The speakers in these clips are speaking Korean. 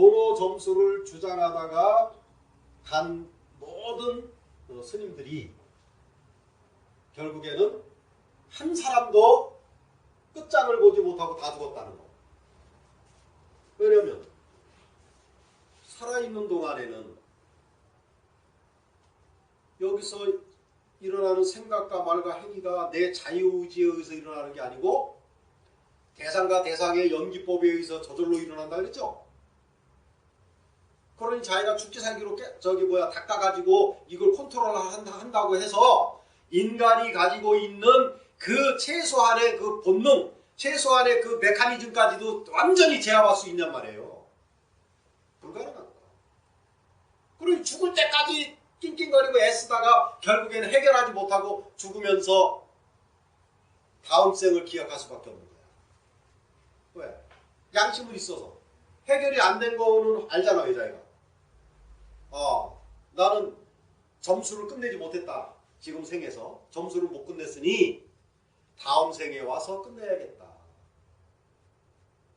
도노 점수를 주장하다가 간 모든 스님들이 결국에는 한 사람도 끝장을 보지 못하고 다 죽었다는 거. 왜냐하면 살아있는 동안에는 여기서 일어나는 생각과 말과 행위가 내 자유의지에 의해서 일어나는 게 아니고 대상과 대상의 연기법에 의해서 저절로 일어난다 그랬죠? 그러니 자기가 죽기 살기로 닦아가지고 이걸 컨트롤한다고 해서 인간이 가지고 있는 그 최소한의 그 본능, 최소한의 그 메커니즘까지도 완전히 제압할 수 있냔 말이에요. 불가능한 거야. 그러니 죽을 때까지 낑낑거리고 애쓰다가 결국에는 해결하지 못하고 죽으면서 다음 생을 기약할 수밖에 없는 거야. 왜? 양심은 있어서. 해결이 안 된 거는 알잖아, 여자애가. 나는 점수를 끝내지 못했다. 지금 생에서. 점수를 못 끝냈으니 다음 생에 와서 끝내야겠다.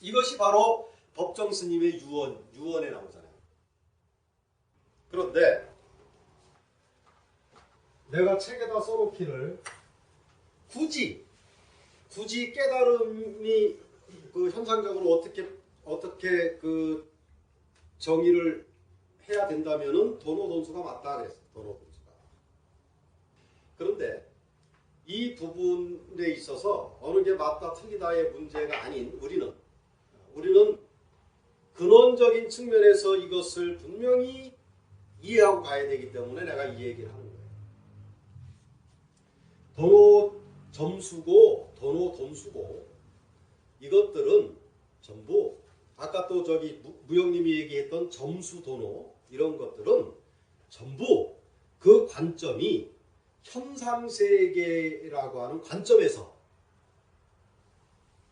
이것이 바로 법정 스님의 유언에 나오잖아요. 그런데 내가 책에다 써놓기를 굳이 깨달음이 그 현상적으로 어떻게 그 정의를 해야 된다면은 도노돈수가 맞다 그랬어. 도노돈수가. 그런데 이 부분에 있어서 어느 게 맞다 틀리다의 문제가 아닌 우리는 근원적인 측면에서 이것을 분명히 이해하고 가야 되기 때문에 내가 이 얘기를 하는 거예요. 도노 점수고 도노 돈수고 이것들은 전부 아까 또 무영님이 얘기했던 점수 도노 이런 것들은 전부 그 관점이 현상세계라고 하는 관점에서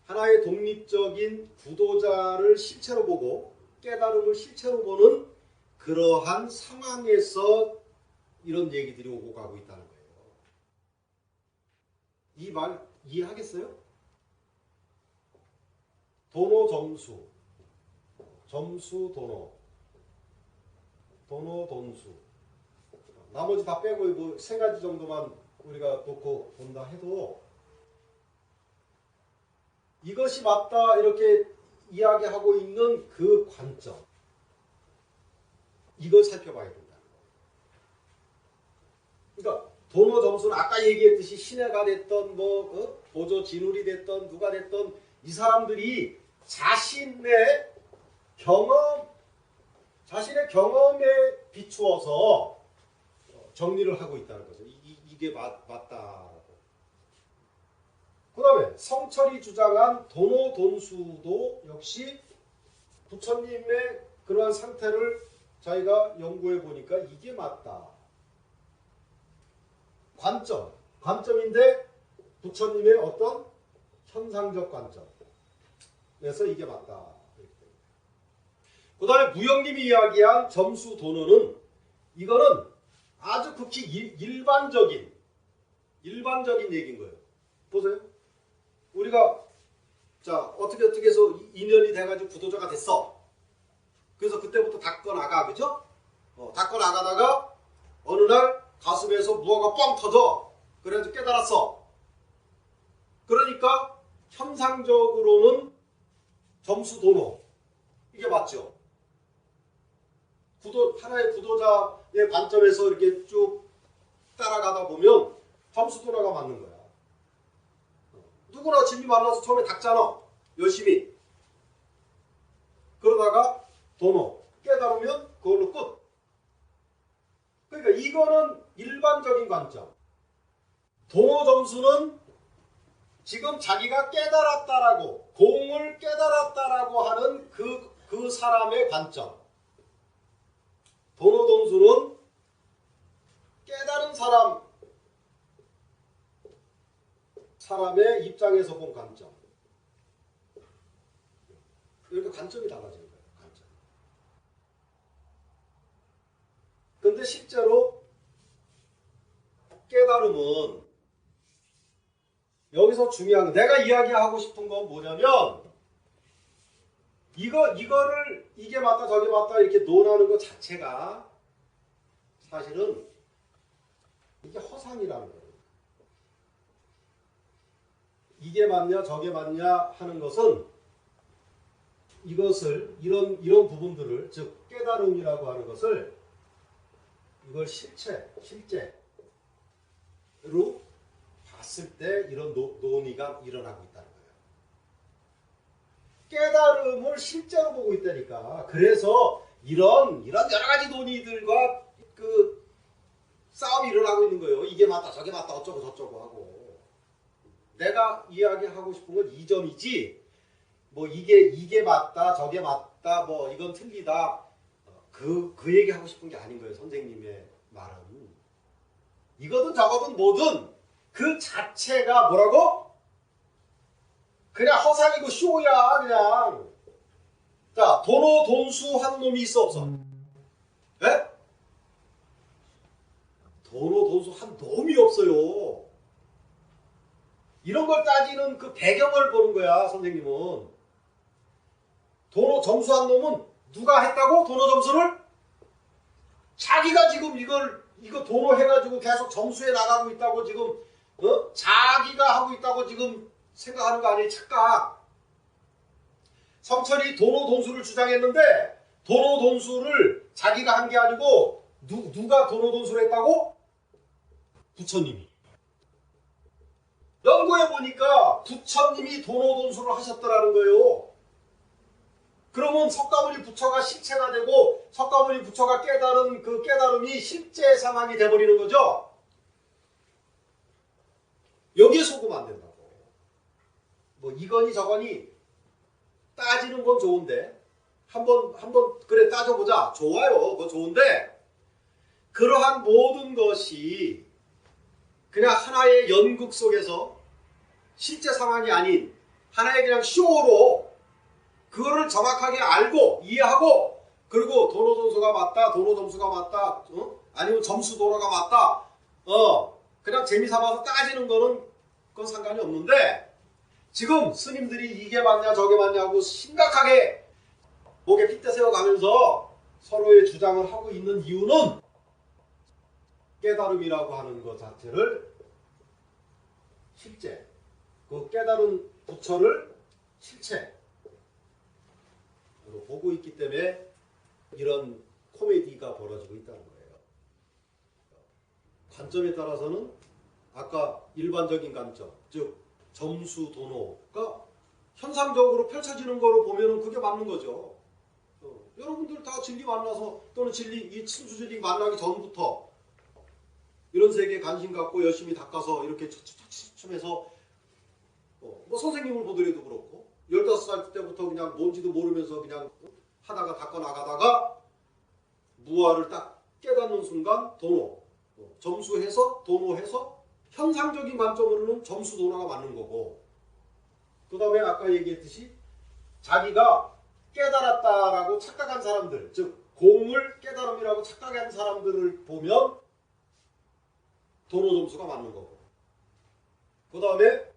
하나의 독립적인 구도자를 실체로 보고 깨달음을 실체로 보는 그러한 상황에서 이런 얘기들이 오고 가고 있다는 거예요. 이 말 이해하겠어요? 도노 점수, 점수 도노, 도노 돈수. 나머지 다 빼고 뭐 세 가지 정도만 우리가 놓고 본다 해도 이것이 맞다 이렇게 이야기하고 있는 그 관점, 이걸 살펴봐야 된다. 그러니까 도노 점수는 아까 얘기했듯이 신해가 됐던 보조 진울이 됐던 누가 됐던 이 사람들이 자신의 경험에 비추어서 정리를 하고 있다는 거죠. 이게 맞다라고. 그 다음에 성철이 주장한 도노 돈수도 역시 부처님의 그러한 상태를 자기가 연구해 보니까 이게 맞다. 관점인데 부처님의 어떤 현상적 관점에서 이게 맞다. 그 다음에 무영님이 이야기한 점수 도노는 이거는 아주 극히 일반적인 얘기인 거예요. 보세요. 우리가 어떻게 해서 인연이 돼가지고 구도자가 됐어. 그래서 그때부터 닦아 나가, 그죠? 닦아 나가다가 어느 날 가슴에서 무화가 뻥 터져. 그래가지고 깨달았어. 그러니까 현상적으로는 점수 도노. 이게 맞죠? 하나의 구도자의 관점에서 이렇게 쭉 따라가다 보면 점수 도노가 맞는 거야. 누구나 진리 만나서 처음에 닦잖아. 열심히. 그러다가 도노. 깨달으면 그걸로 끝. 그러니까 이거는 일반적인 관점. 도노 점수는 지금 자기가 깨달았다라고, 공을 깨달았다라고 하는 그 사람의 관점. 도노 돈수는 깨달은 사람의 입장에서 본 관점. 이렇게 관점이 달라지는 거예요. 관점. 근데 실제로 깨달음은 여기서 중요한 거, 내가 이야기하고 싶은 건 뭐냐면 이거를 이게 맞다 저게 맞다 이렇게 논하는 것 자체가 사실은 이게 허상이라는 거예요. 이게 맞냐 저게 맞냐 하는 것은 이것을 이런 부분들을 즉 깨달음이라고 하는 것을 이걸 실제로 봤을 때 이런 논의가 일어나고 있다는 거예요. 깨달음을 실제로 보고 있다니까. 그래서 이런 여러 가지 논의들과 그 싸움이 일어나고 있는 거예요. 이게 맞다 저게 맞다 어쩌고 저쩌고 하고. 내가 이야기하고 싶은 건 이 점이지 뭐 이게 맞다 저게 맞다 뭐 이건 틀리다 그 얘기 하고 싶은 게 아닌 거예요. 선생님의 말은 이거든 저거든 뭐든 그 자체가 뭐라고? 그냥 허상이고 쇼야 그냥. 자 도노 돈수 한 놈이 있어 없어? 예? 도노 돈수 한 놈이 없어요. 이런 걸 따지는 그 배경을 보는 거야 선생님은. 도노 점수한 놈은 누가 했다고? 도노 점수를? 자기가 지금 이거 도노 해가지고 계속 점수에 나가고 있다고 지금 자기가 하고 있다고 지금 생각하는 거 아니에요? 착각. 성철이 도노 돈수를 주장했는데 도노 돈수를 자기가 한 게 아니고 누가 도노 돈수를 했다고? 부처님이. 연구해 보니까 부처님이 도노 돈수를 하셨더라는 거예요. 그러면 석가모니 부처가 실체가 되고 석가모니 부처가 깨달은 그 깨달음이 실제 상황이 돼버리는 거죠. 여기에 속으면 안 된다고. 뭐 이거니 저거니 따지는 건 좋은데 한번 그래 따져보자. 좋아요. 그거 좋은데 그러한 모든 것이 그냥 하나의 연극 속에서 실제 상황이 아닌 하나의 그냥 쇼로 그거를 정확하게 알고 이해하고 그리고 도노 점수가 맞다 도노 점수가 맞다 아니면 점수 도노가 맞다 그냥 재미삼아서 따지는 거는 그건 상관이 없는데 지금 스님들이 이게 맞냐 저게 맞냐고 심각하게 목에 핏대 세워가면서 서로의 주장을 하고 있는 이유는 깨달음이라고 하는 것 자체를 실제 그 깨달은 부처를 실체로 보고 있기 때문에 이런 코미디가 벌어지고 있다는 거예요. 관점에 따라서는 아까 일반적인 관점 즉 점수 도노가 현상적으로 펼쳐지는 거로 보면은 그게 맞는 거죠. 여러분들 다 진리 만나서 또는 이 순수 진리 만나기 전부터 이런 세계에 관심 갖고 열심히 닦아서 이렇게 첨해서 뭐 선생님을 보더라도 그렇고 15살 때부터 그냥 뭔지도 모르면서 그냥 하다가 닦아 나가다가 무아를 딱 깨닫는 순간 도노 점수해서 도노해서 현상적인 관점으로는 점수 도노가 맞는 거고 그 다음에 아까 얘기했듯이 자기가 깨달았다라고 착각한 사람들 즉 공을 깨달음이라고 착각한 사람들을 보면 도노 점수가 맞는 거고 그 다음에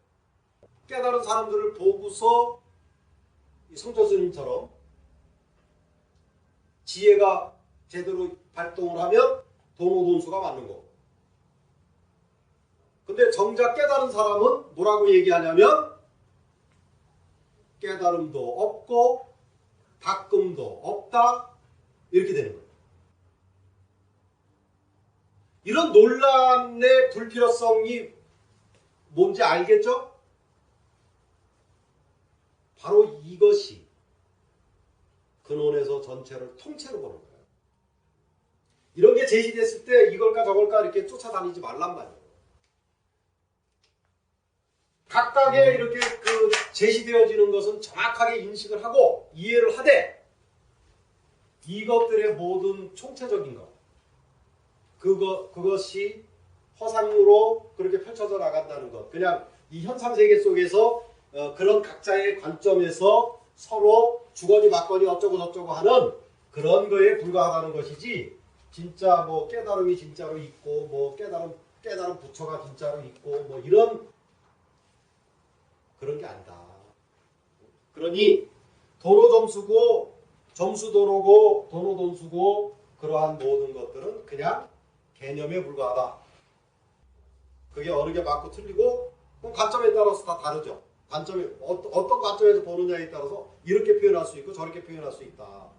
깨달은 사람들을 보고서 성철 스님처럼 지혜가 제대로 발동을 하면 도노 돈수가 맞는 거고 근데 정작 깨달은 사람은 뭐라고 얘기하냐면 깨달음도 없고 닦음도 없다 이렇게 되는 거예요. 이런 논란의 불필요성이 뭔지 알겠죠? 바로 이것이 근원에서 전체를 통째로 보는 거예요. 이런 게 제시됐을 때 이걸까 저걸까 이렇게 쫓아다니지 말란 말이에요. 각각의 이렇게 그 제시되어지는 것은 정확하게 인식을 하고 이해를 하되 이것들의 모든 총체적인 것 그것이 허상으로 그렇게 펼쳐져 나간다는 것 그냥 이 현상세계 속에서 그런 각자의 관점에서 서로 주거니 받거니 어쩌고 저쩌고 하는 그런 거에 불과하다는 것이지 진짜 뭐 깨달음이 진짜로 있고 뭐 깨달음 부처가 진짜로 있고 뭐 이런 그런 게 아니다. 그러니 도로 점수고 점수 도로고 도로 돈수고 그러한 모든 것들은 그냥 개념에 불과하다. 그게 어느 게 맞고 틀리고 그럼 관점에 따라서 다 다르죠. 관점이 어떤 관점에서 보느냐에 따라서 이렇게 표현할 수 있고 저렇게 표현할 수 있다.